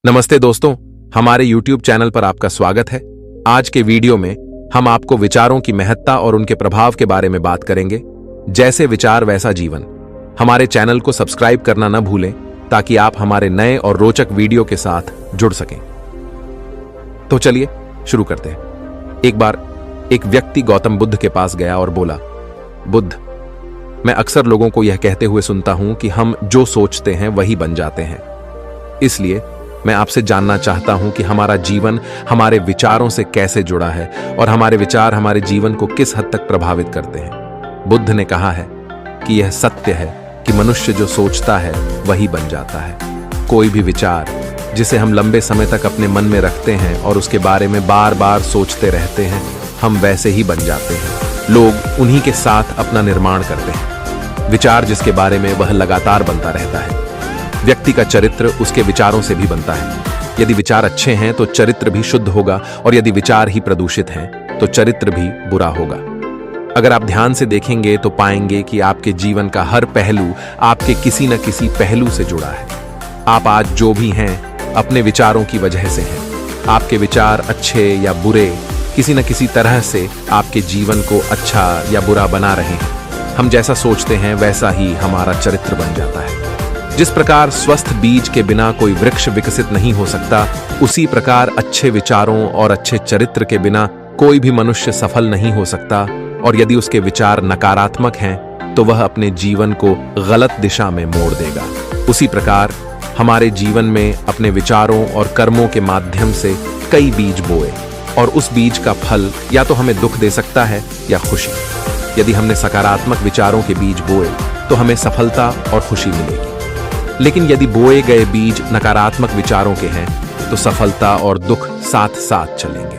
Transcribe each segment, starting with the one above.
नमस्ते दोस्तों, हमारे YouTube चैनल पर आपका स्वागत है। आज के वीडियो में हम आपको विचारों की महत्ता और उनके प्रभाव के बारे में बात करेंगे। जैसे विचार वैसा जीवन। हमारे चैनल को सब्सक्राइब करना न भूलें ताकि आप हमारे नए और रोचक वीडियो के साथ जुड़ सकें। तो चलिए शुरू करते हैं। एक बार एक व्यक्ति गौतम बुद्ध के पास गया और बोला, बुद्ध, मैं अक्सर लोगों को यह कहते हुए सुनता हूं कि हम जो सोचते हैं वही बन जाते हैं। इसलिए मैं आपसे जानना चाहता हूं कि हमारा जीवन हमारे विचारों से कैसे जुड़ा है और हमारे विचार हमारे जीवन को किस हद तक प्रभावित करते हैं। बुद्ध ने कहा है कि यह सत्य है कि मनुष्य जो सोचता है वही बन जाता है। कोई भी विचार जिसे हम लंबे समय तक अपने मन में रखते हैं और उसके बारे में बार बार सोचते रहते हैं, हम वैसे ही बन जाते हैं। लोग उन्हीं के साथ अपना निर्माण करते हैं। विचार जिसके बारे में वह लगातार बनता रहता है। व्यक्ति का चरित्र उसके विचारों से भी बनता है। यदि विचार अच्छे हैं तो चरित्र भी शुद्ध होगा, और यदि विचार ही प्रदूषित हैं तो चरित्र भी बुरा होगा। अगर आप ध्यान से देखेंगे तो पाएंगे कि आपके जीवन का हर पहलू आपके किसी न किसी पहलू से जुड़ा है। आप आज जो भी हैं अपने विचारों की वजह से हैं। आपके विचार अच्छे या बुरे किसी न किसी तरह से आपके जीवन को अच्छा या बुरा बना रहे हैं। हम जैसा सोचते हैं वैसा ही हमारा चरित्र बन जाता है। जिस प्रकार स्वस्थ बीज के बिना कोई वृक्ष विकसित नहीं हो सकता, उसी प्रकार अच्छे विचारों और अच्छे चरित्र के बिना कोई भी मनुष्य सफल नहीं हो सकता। और यदि उसके विचार नकारात्मक हैं तो वह अपने जीवन को गलत दिशा में मोड़ देगा। उसी प्रकार हमारे जीवन में अपने विचारों और कर्मों के माध्यम से कई बीज बोए, और उस बीज का फल या तो हमें दुख दे सकता है या खुशी। यदि हमने सकारात्मक विचारों के बीज बोए तो हमें सफलता और खुशी मिलेगी, लेकिन यदि बोए गए बीज नकारात्मक विचारों के हैं तो सफलता और दुख साथ साथ चलेंगे।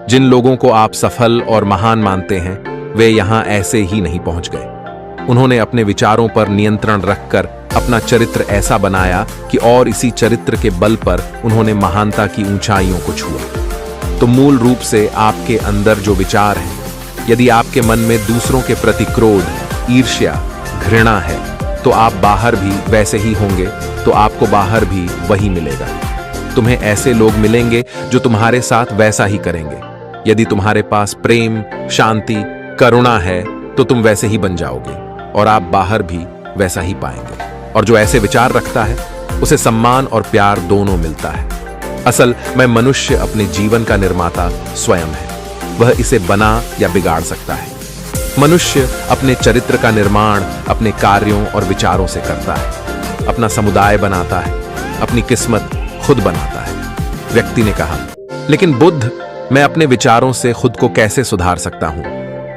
जिन लोगों को आप सफल और महान मानते हैं वे यहां ऐसे ही नहीं पहुंच गए। उन्होंने अपने विचारों पर नियंत्रण रखकर अपना चरित्र ऐसा बनाया कि और इसी चरित्र के बल पर उन्होंने महानता की ऊंचाइयों को छुआ। तो मूल रूप से आपके अंदर जो विचार हैं, यदि आपके मन में दूसरों के प्रति क्रोध, ईर्ष्या, घृणा है तो आप बाहर भी वैसे ही होंगे, तो आपको बाहर भी वही मिलेगा। तुम्हें ऐसे लोग मिलेंगे जो तुम्हारे साथ वैसा ही करेंगे। यदि तुम्हारे पास प्रेम, शांति, करुणा है तो तुम वैसे ही बन जाओगे, और आप बाहर भी वैसा ही पाएंगे। और जो ऐसे विचार रखता है उसे सम्मान और प्यार दोनों मिलता है। असल में मनुष्य अपने जीवन का निर्माता स्वयं है। वह इसे बना या बिगाड़ सकता है। मनुष्य अपने चरित्र का निर्माण अपने कार्यों और विचारों से करता है। अपना समुदाय बनाता है, अपनी किस्मत खुद बनाता है। व्यक्ति ने कहा, लेकिन बुद्ध, मैं अपने विचारों से खुद को कैसे सुधार सकता हूं?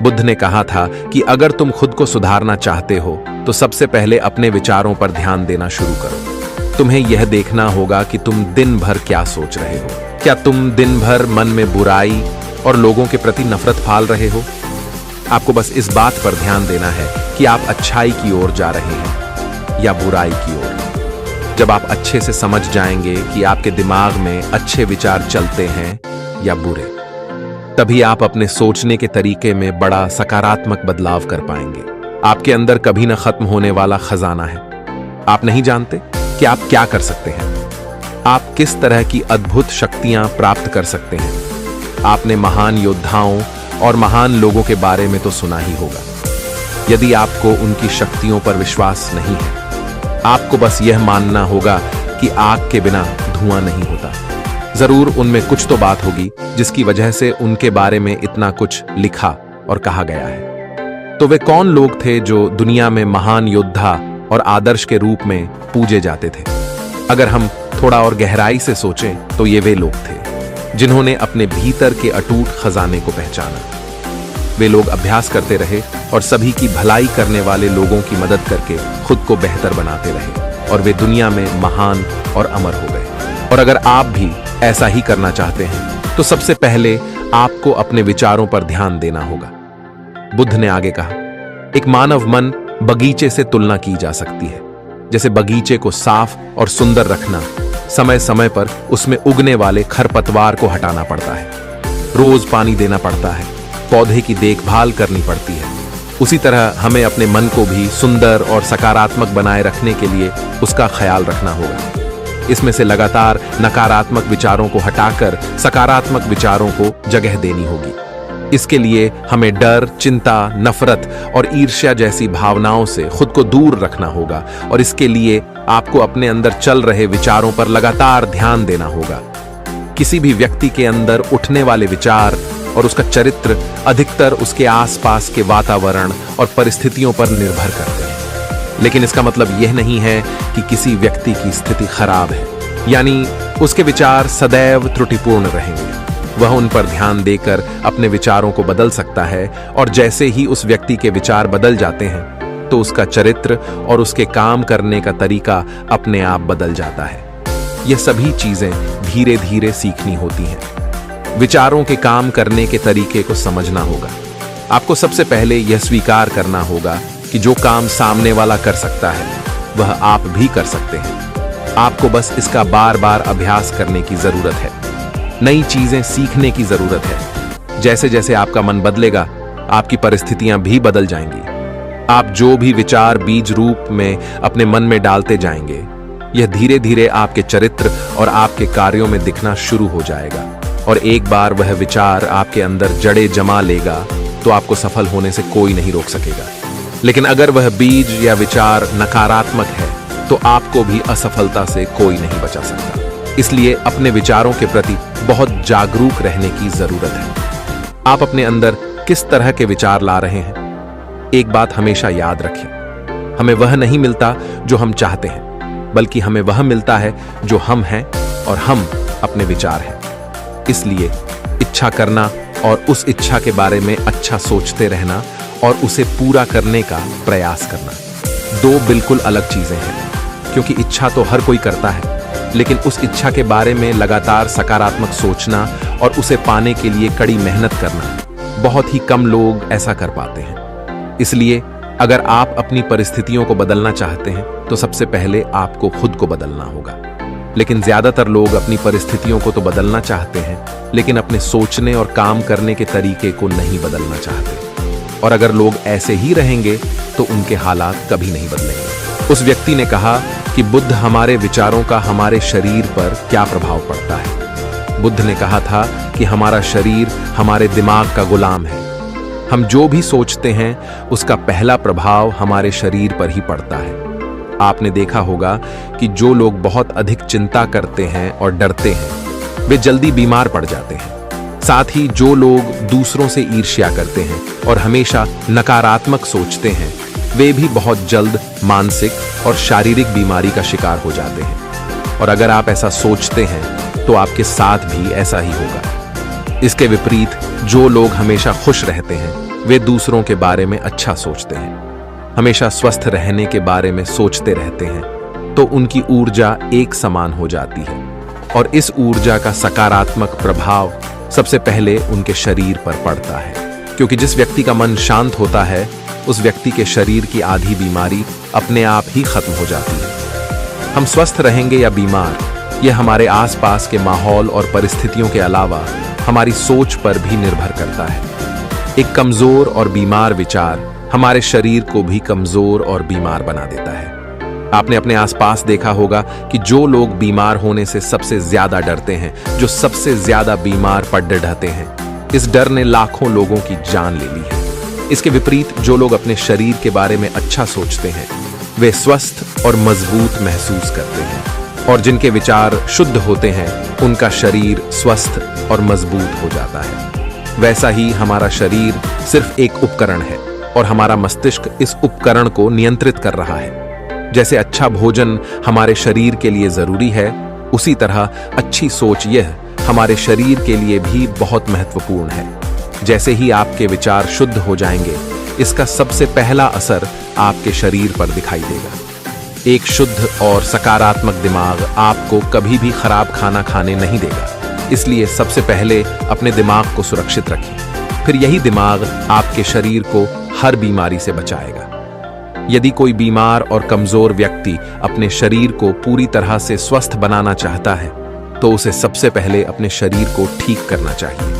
बुद्ध ने कहा था कि अगर तुम खुद को सुधारना चाहते हो तो सबसे पहले अपने विचारों पर ध्यान देना शुरू करो। तुम्हें यह देखना होगा कि तुम दिन भर क्या सोच रहे हो। क्या तुम दिन भर मन में बुराई और लोगों के प्रति नफरत पाल रहे हो? आपको बस इस बात पर ध्यान देना है कि आप अच्छाई की ओर जा रहे हैं या बुराई की ओर। जब आप अच्छे से समझ जाएंगे कि आपके दिमाग में अच्छे विचार चलते हैं या बुरे, तभी आप अपने सोचने के तरीके में बड़ा सकारात्मक बदलाव कर पाएंगे। आपके अंदर कभी न खत्म होने वाला खजाना है। आप नहीं जानते कि आप क्या कर सकते हैं। आप किस तरह की अद्भुत शक्तियां प्राप्त कर सकते हैं। आपने महान योद्धाओं और महान लोगों के बारे में तो सुना ही होगा। यदि आपको उनकी शक्तियों पर विश्वास नहीं है, आपको बस यह मानना होगा कि आग के बिना धुआं नहीं होता। जरूर उनमें कुछ तो बात होगी जिसकी वजह से उनके बारे में इतना कुछ लिखा और कहा गया है। तो वे कौन लोग थे जो दुनिया में महान योद्धा और आदर्श के रूप में पूजे जाते थे? अगर हम थोड़ा और गहराई से सोचें तो ये वे लोग थे जिन्होंने अपने भीतर के अटूट खजाने को पहचाना। वे लोग अभ्यास करते रहे और सभी की भलाई करने वाले लोगों की मदद करके खुद को बेहतर बनाते रहे, और वे दुनिया में महान और अमर हो गए। और अगर आप भी ऐसा ही करना चाहते हैं तो सबसे पहले आपको अपने विचारों पर ध्यान देना होगा। बुद्ध ने आगे कहा, एक मानव मन बगीचे से तुलना की जा सकती है। जैसे बगीचे को साफ और सुंदर रखना, समय समय पर उसमें उगने वाले खरपतवार को हटाना पड़ता है, रोज पानी देना पड़ता है, पौधे की देखभाल करनी पड़ती है। उसी तरह हमें अपने मन को भी सुंदर और सकारात्मक बनाए रखने के लिए उसका ख्याल रखना होगा। इसमें से लगातार नकारात्मक विचारों को हटाकर सकारात्मक विचारों को जगह देनी होगी। इसके लिए हमें डर, चिंता, नफरत और ईर्ष्या जैसी भावनाओं से खुद को दूर रखना होगा और इसके लिए आपको अपने अंदर चल रहे विचारों पर लगातार ध्यान देना होगा। किसी भी व्यक्ति के अंदर उठने वाले विचार और उसका चरित्र अधिकतर उसके आसपास के वातावरण और परिस्थितियों पर निर्भर करते हैं। लेकिन इसका मतलब यह नहीं है कि किसी व्यक्ति की स्थिति खराब है, यानी उसके विचार सदैव त्रुटिपूर्ण रहेंगे। वह उन पर ध्यान देकर अपने विचारों को बदल सकता है और जैसे ही उस व्यक्ति के विचार बदल जाते हैं तो उसका चरित्र और उसके काम करने का तरीका अपने आप बदल जाता है। यह सभी चीजें धीरे धीरे सीखनी होती हैं। विचारों के काम करने के तरीके को समझना होगा। आपको सबसे पहले यह स्वीकार करना होगा कि जो काम सामने वाला कर सकता है वह आप भी कर सकते हैं। आपको बस इसका बार बार अभ्यास करने की जरूरत है। नई चीजें सीखने की जरूरत है। जैसे जैसे आपका मन बदलेगा, आपकी परिस्थितियां भी बदल जाएंगी। आप जो भी विचार बीज रूप में अपने मन में डालते जाएंगे, यह धीरे धीरे आपके चरित्र और आपके कार्यों में दिखना शुरू हो जाएगा। और एक बार वह विचार आपके अंदर जड़ें जमा लेगा तो आपको सफल होने से कोई नहीं रोक सकेगा। लेकिन अगर वह बीज या विचार नकारात्मक है तो आपको भी असफलता से कोई नहीं बचा सकता। इसलिए अपने विचारों के प्रति बहुत जागरूक रहने की जरूरत है। आप अपने अंदर किस तरह के विचार ला रहे हैं? एक बात हमेशा याद रखें, हमें वह नहीं मिलता जो हम चाहते हैं, बल्कि हमें वह मिलता है जो हम हैं और हम अपने विचार हैं। इसलिए इच्छा करना और उस इच्छा के बारे में अच्छा सोचते रहना और उसे पूरा करने का प्रयास करना दो बिल्कुल अलग चीजें हैं। क्योंकि इच्छा तो हर कोई करता है, लेकिन उस इच्छा के बारे में लगातार सकारात्मक सोचना और उसे पाने के लिए कड़ी मेहनत करना बहुत ही कम लोग ऐसा कर पाते हैं। इसलिए अगर आप अपनी परिस्थितियों को बदलना चाहते हैं तो सबसे पहले आपको खुद को बदलना होगा। लेकिन ज्यादातर लोग अपनी परिस्थितियों को तो बदलना चाहते हैं, लेकिन अपने सोचने और काम करने के तरीके को नहीं बदलना चाहते। और अगर लोग ऐसे ही रहेंगे तो उनके हालात कभी नहीं बदलेंगे। उस व्यक्ति ने कहा कि बुद्ध हमारे विचारों का हमारे शरीर पर क्या प्रभाव पड़ता है। बुद्ध ने कहा था कि हमारा शरीर हमारे दिमाग का गुलाम है। हम जो भी सोचते हैं उसका पहला प्रभाव हमारे शरीर पर ही पड़ता है। आपने देखा होगा कि जो लोग बहुत अधिक चिंता करते हैं और डरते हैं वे जल्दी बीमार पड़ जाते हैं। साथ ही जो लोग दूसरों से ईर्ष्या करते हैं और हमेशा नकारात्मक सोचते हैं वे भी बहुत जल्द मानसिक और शारीरिक बीमारी का शिकार हो जाते हैं। और अगर आप ऐसा सोचते हैं तो आपके साथ भी ऐसा ही होगा। इसके विपरीत जो लोग हमेशा खुश रहते हैं वे दूसरों के बारे में अच्छा सोचते हैं, हमेशा स्वस्थ रहने के बारे में सोचते रहते हैं, तो उनकी ऊर्जा एक समान हो जाती है। और इस ऊर्जा का सकारात्मक प्रभाव सबसे पहले उनके शरीर पर पड़ता है। क्योंकि जिस व्यक्ति का मन शांत होता है उस व्यक्ति के शरीर की आधी बीमारी अपने आप ही खत्म हो जाती है। हम स्वस्थ रहेंगे या बीमार, यह हमारे आसपास के माहौल और परिस्थितियों के अलावा हमारी सोच पर भी निर्भर करता है। एक कमजोर और बीमार विचार हमारे शरीर को भी कमजोर और बीमार बना देता है। आपने अपने आसपास देखा होगा कि जो लोग बीमार होने से सबसे ज्यादा डरते हैं, जो सबसे ज्यादा बीमार पड़ ढहते हैं, इस डर ने लाखों लोगों की जान ले ली है। इसके विपरीत जो लोग अपने शरीर के बारे में अच्छा सोचते हैं वे स्वस्थ और मजबूत महसूस करते हैं। और जिनके विचार शुद्ध होते हैं उनका शरीर स्वस्थ और मजबूत हो जाता है। वैसा ही हमारा शरीर सिर्फ एक उपकरण है और हमारा मस्तिष्क इस उपकरण को नियंत्रित कर रहा है। जैसे अच्छा भोजन हमारे शरीर के लिए जरूरी है, उसी तरह अच्छी सोच यह हमारे शरीर के लिए भी बहुत महत्वपूर्ण है। जैसे ही आपके विचार शुद्ध हो जाएंगे, इसका सबसे पहला असर आपके शरीर पर दिखाई देगा। एक शुद्ध और सकारात्मक दिमाग आपको कभी भी खराब खाना खाने नहीं देगा। इसलिए सबसे पहले अपने दिमाग को सुरक्षित रखिए, फिर यही दिमाग आपके शरीर को हर बीमारी से बचाएगा। यदि कोई बीमार और कमजोर व्यक्ति अपने शरीर को पूरी तरह से स्वस्थ बनाना चाहता है तो उसे सबसे पहले अपने शरीर को ठीक करना चाहिए।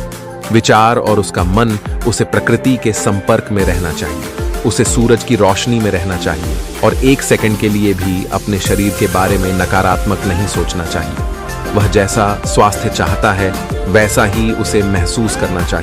विचार और उसका मन उसे प्रकृति के संपर्क में रहना चाहिए। उसे सूरज की रोशनी में रहना चाहिए और 1 सेकंड के लिए भी अपने शरीर के बारे में नकारात्मक नहीं सोचना चाहिए। वह जैसा स्वास्थ्य चाहता है वैसा ही उसे महसूस करना चाहिए।